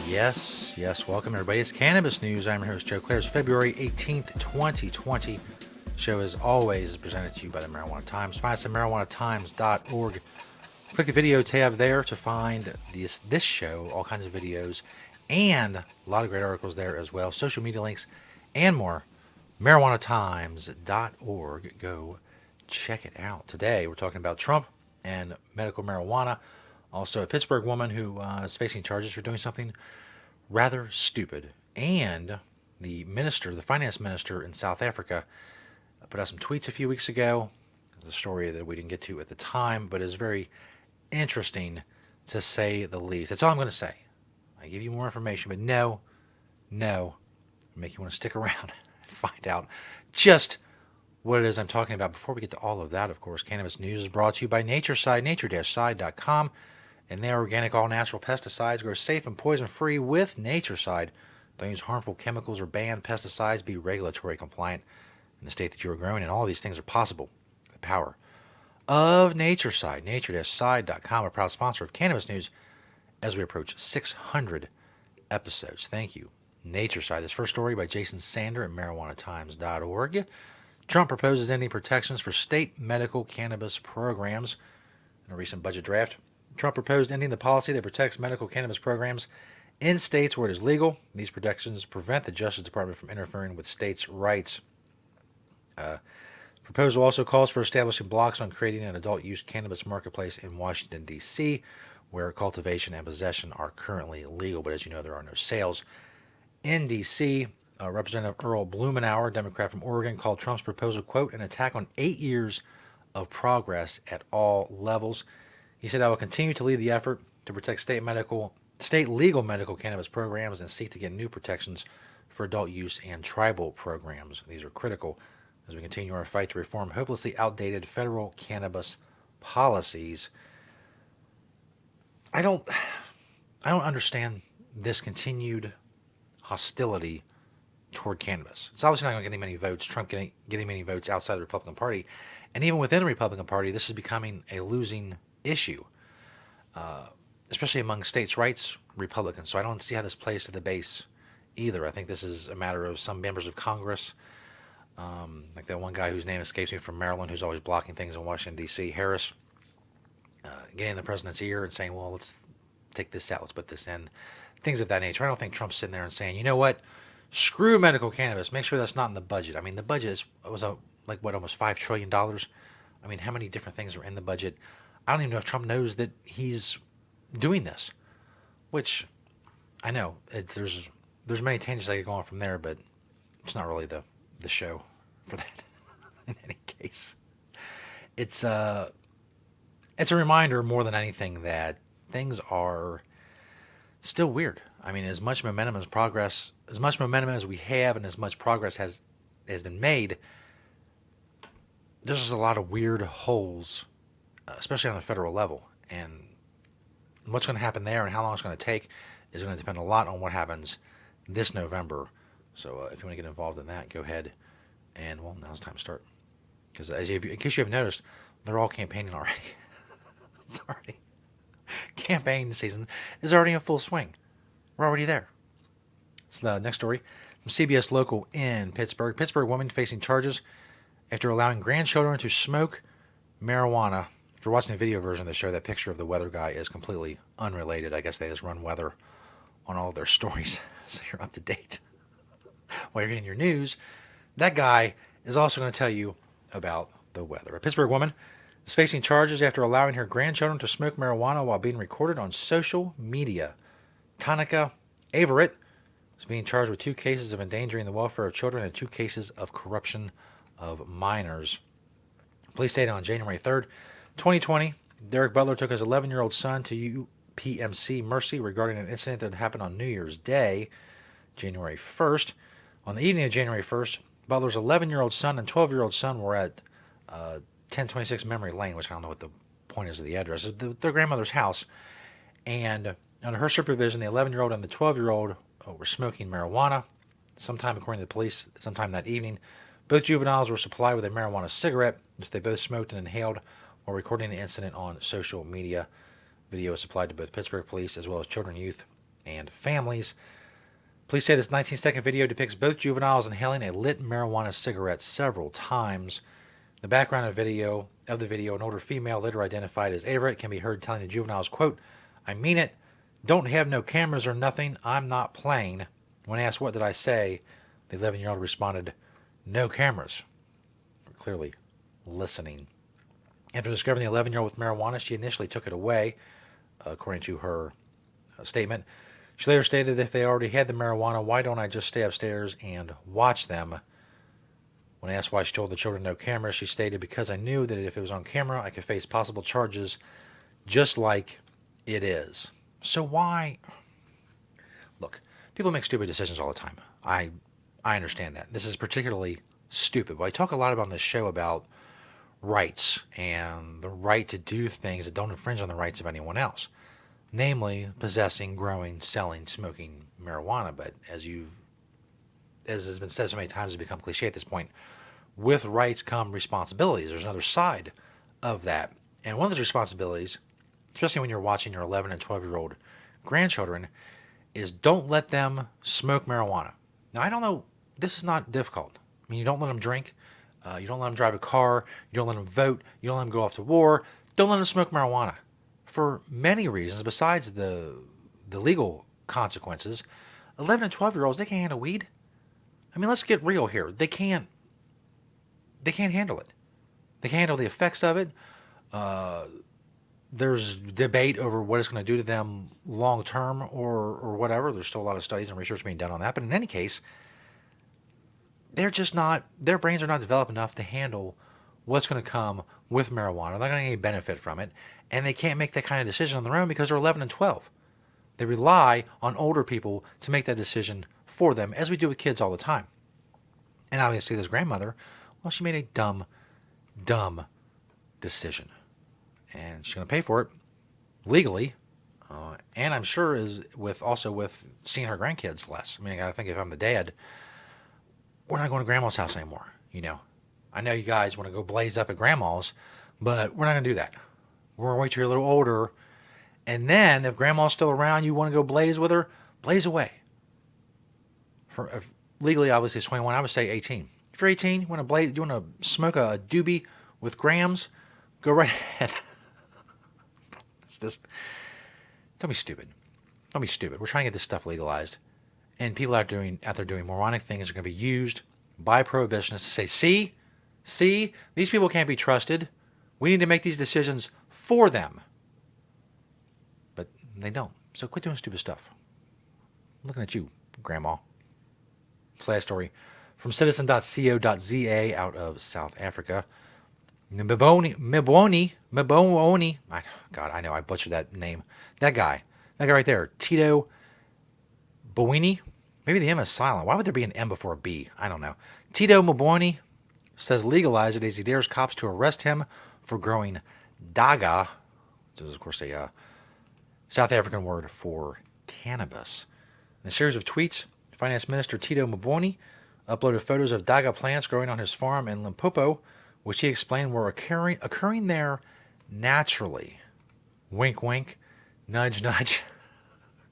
Yes, welcome everybody. It's Cannabis News. I'm your host, Joe Klare. It's February 18th, 2020. The show, as always, is presented to you by the Marijuana Times. Find us at marijuanatimes.org. Click the video tab there to find this show, all kinds of videos, and a lot of great articles there as well, social media links, and more. marijuanatimes.org. Go check it out. Today, we're talking about Trump and medical marijuana. Also, a Pittsburgh woman who is facing charges for doing something rather stupid. And the finance minister in South Africa, put out some tweets a few weeks ago. It's a story that we didn't get to at the time, but is very interesting to say the least. That's all I'm going to say. I give you more information, but no, make you want to stick around and find out just what it is I'm talking about. Before we get to all of that, of course, Cannabis News is brought to you by Natureside, nature-side.com. And their organic, all-natural pesticides grow safe and poison-free with Natureside. Don't use harmful chemicals or banned pesticides. Be regulatory compliant in the state that you are growing. And all these things are possible with the power of Natureside. Nature-side.com, a proud sponsor of Cannabis News as we approach 600 episodes. Thank you, Natureside. This first story by Jason Sander at marijuanatimes.org. Trump proposes ending protections for state medical cannabis programs in a recent budget draft. Trump proposed ending the policy that protects medical cannabis programs in states where it is legal. These protections prevent the Justice Department from interfering with states' rights. Proposal also calls for establishing blocks on creating an adult-use cannabis marketplace in Washington, D.C., where cultivation and possession are currently legal. But as you know, there are no sales. In D.C., Representative Earl Blumenauer, Democrat from Oregon, called Trump's proposal, quote, an attack on 8 years of progress at all levels. He said, I will continue to lead the effort to protect state legal medical cannabis programs and seek to get new protections for adult use and tribal programs. These are critical as we continue our fight to reform hopelessly outdated federal cannabis policies. I don't understand this continued hostility toward cannabis. It's obviously not going to get many votes. Trump getting many votes outside the Republican Party. And even within the Republican Party, this is becoming a losing issue, especially among states' rights Republicans. So I don't see how this plays to the base either. I think this is a matter of some members of Congress, like that one guy whose name escapes me from Maryland, who's always blocking things in Washington, D.C., Harris, getting in the president's ear and saying, well, let's take this out, let's put this in, things of that nature. I don't think Trump's sitting there and saying, you know what, screw medical cannabis, make sure that's not in the budget. I mean, the budget was almost $5 trillion. I mean, how many different things are in the budget? I don't even know if Trump knows that he's doing this, which I know there's many tangents I could go on from there, but it's not really the show for that. In any case, it's a reminder more than anything that things are still weird. I mean, as much momentum as we have, and as much progress has been made, there's just a lot of weird holes, especially on the federal level. And what's going to happen there and how long it's going to take is going to depend a lot on what happens this November. So if you want to get involved in that, go ahead. And, well, now's the time to start. Because in case you haven't noticed, they're all campaigning already. Campaign season is already in full swing. We're already there. So the next story from CBS Local in Pittsburgh. Pittsburgh woman facing charges after allowing grandchildren to smoke marijuana. If you're watching the video version of the show, that picture of the weather guy is completely unrelated. I guess they just run weather on all of their stories, so you're up to date. While you're getting your news, that guy is also going to tell you about the weather. A Pittsburgh woman is facing charges after allowing her grandchildren to smoke marijuana while being recorded on social media. Tanika Averett is being charged with 2 cases of endangering the welfare of children and 2 cases of corruption of minors. Police stated on January 3rd, 2020, Derek Butler took his 11-year-old son to UPMC Mercy regarding an incident that happened on New Year's Day, January 1st. On the evening of January 1st, Butler's 11-year-old son and 12-year-old son were at 1026 Memory Lane, which I don't know what the point is of the address, their grandmother's house. And under her supervision, the 11-year-old and the 12-year-old were smoking marijuana. According to the police, sometime that evening, both juveniles were supplied with a marijuana cigarette, which they both smoked and inhaled while recording the incident on social media. Video was supplied to both Pittsburgh police as well as children, youth, and families. Police say this 19-second video depicts both juveniles inhaling a lit marijuana cigarette several times. The background of the video, an older female later identified as Ava, can be heard telling the juveniles, quote, "I mean it. Don't have no cameras or nothing. I'm not playing." When asked what did I say, the 11-year-old responded, "No cameras." Clearly listening. After discovering the 11-year-old with marijuana, she initially took it away, according to her statement. She later stated that if they already had the marijuana, why don't I just stay upstairs and watch them? When asked why she told the children no camera, she stated, "Because I knew that if it was on camera, I could face possible charges just like it is." So why? Look, people make stupid decisions all the time. I understand that. This is particularly stupid. But I talk a lot about on this show about rights and the right to do things that don't infringe on the rights of anyone else. Namely, possessing, growing, selling, smoking marijuana. But as has been said so many times, it's become cliche at this point, with rights come responsibilities. There's another side of that. And one of those responsibilities, especially when you're watching your 11 and 12-year-old grandchildren, is don't let them smoke marijuana. Now, I don't know, this is not difficult. I mean, you don't let them drink, you don't let them drive a car, you don't let them vote, you don't let them go off to war, don't let them smoke marijuana. For many reasons, besides the legal consequences, 11 and 12-year-olds, they can't handle weed. I mean, let's get real here. They can't handle it. They can't handle the effects of it. There's debate over what it's going to do to them long term or whatever. There's still a lot of studies and research being done on that. But in any case, they're just not, their brains are not developed enough to handle what's going to come with marijuana. They're not going to get any benefit from it. And they can't make that kind of decision on their own because they're 11 and 12. They rely on older people to make that decision for them, as we do with kids all the time. And obviously this grandmother, well, she made a dumb decision. And she's going to pay for it legally. And I'm sure is with seeing her grandkids less. I mean, I got to think if I'm the dad, we're not going to grandma's house anymore. You know, I know you guys want to go blaze up at grandma's, but we're not going to do that. We're going to wait till you're a little older. And then if grandma's still around, you want to go blaze with her, blaze away. Legally, obviously, it's 21. I would say 18. If you're 18, you want to smoke a doobie with grams, go right ahead. It's just, don't be stupid. Don't be stupid. We're trying to get this stuff legalized. And people out there doing moronic things are going to be used by prohibitionists to say, see, these people can't be trusted. We need to make these decisions for them. But they don't. So quit doing stupid stuff. I'm looking at you, Grandma. This last story from citizen.co.za out of South Africa. Mboni. God, I know I butchered that name. That guy right there, Tito Mboni. Maybe the M is silent. Why would there be an M before a B? I don't know. Tito Mboni says legalize it as he dares cops to arrest him for growing daga, which is of course a South African word for cannabis. In a series of tweets, Finance Minister Tito Mboni uploaded photos of daga plants growing on his farm in Limpopo, which he explained were occurring there naturally. Wink, wink, nudge, nudge,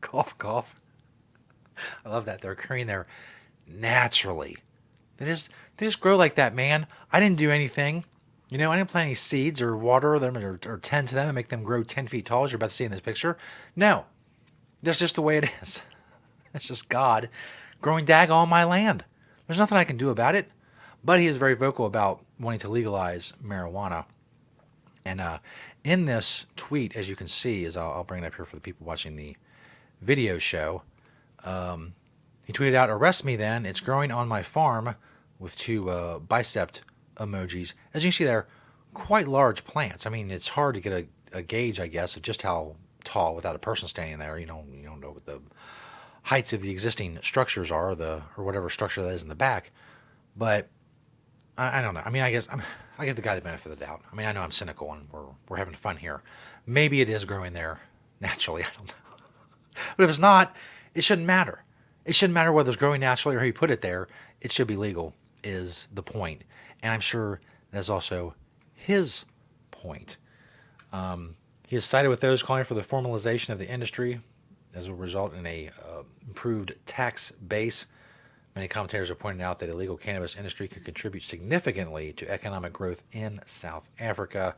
cough, cough. I love that. They're occurring there naturally. They just grow like that, man. I didn't do anything. You know, I didn't plant any seeds or water them or tend to them and make them grow 10 feet tall, as you're about to see in this picture. No. That's just the way it is. That's just God growing daga on my land. There's nothing I can do about it. But he is very vocal about wanting to legalize marijuana. And in this tweet, as you can see, I'll bring it up here for the people watching the video show, he tweeted out, "Arrest me then. It's growing on my farm," with two bicep emojis. As you can see there, quite large plants. I mean, it's hard to get a gauge, I guess, of just how tall without a person standing there. You don't know what the heights of the existing structures are, or whatever structure that is in the back. But I don't know. I mean, I guess I give the guy the benefit of the doubt. I mean, I know I'm cynical and we're having fun here. Maybe it is growing there naturally. I don't know. But if it's not, it shouldn't matter. It shouldn't matter whether it's growing naturally or how you put it there. It should be legal is the point. And I'm sure that's also his point. He is sided with those calling for the formalization of the industry. as will result in a improved tax base. Many commentators are pointing out that illegal cannabis industry could contribute significantly to economic growth in South Africa.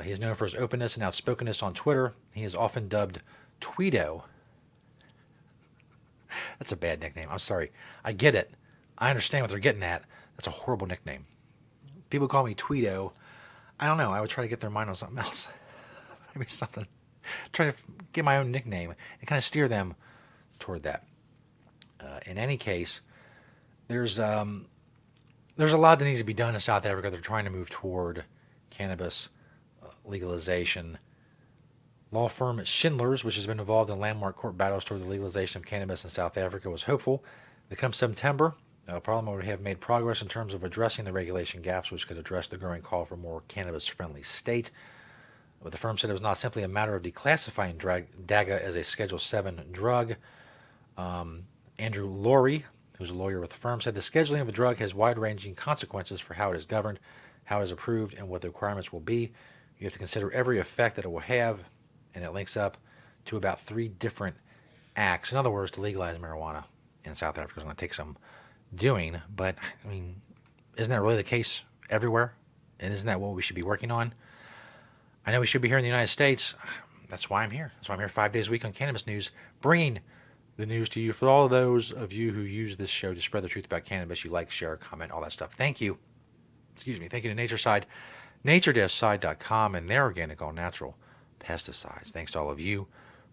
He is known for his openness and outspokenness on Twitter. He is often dubbed Tweeto. That's a bad nickname. I'm sorry. I get it. I understand what they're getting at. That's a horrible nickname. People call me Tweeto. I don't know. I would try to get their mind on something else. Maybe something. Try to get my own nickname and kind of steer them toward that. In any case, there's a lot that needs to be done in South Africa. They're trying to move toward cannabis legalization. Law firm Schindler's, which has been involved in landmark court battles toward the legalization of cannabis in South Africa, was hopeful that come September, Parliament would have made progress in terms of addressing the regulation gaps, which could address the growing call for a more cannabis-friendly state. But the firm said it was not simply a matter of declassifying DAGA as a Schedule 7 drug. Andrew Laurie, who's a lawyer with the firm, said the scheduling of a drug has wide-ranging consequences for how it is governed, how it is approved, and what the requirements will be. You have to consider every effect that it will have, and it links up to about 3 different acts. In other words, to legalize marijuana in South Africa is going to take some doing, but, I mean, isn't that really the case everywhere? And isn't that what we should be working on? I know we should be here in the United States. That's why I'm here. That's why I'm here 5 days a week on Cannabis News, bringing the news to you for all of those of you who use this show to spread the truth about cannabis. You like, share, comment, all that stuff. Thank you. Thank you to Natureside, nature-side.com, and their organic, all-natural pesticides. Thanks to all of you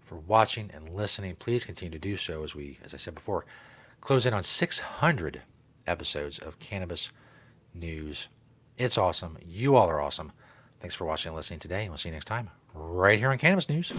for watching and listening. Please continue to do so as I said before, close in on 600 episodes of Cannabis News. It's awesome. You all are awesome. Thanks for watching and listening today, and we'll see you next time right here on Cannabis News.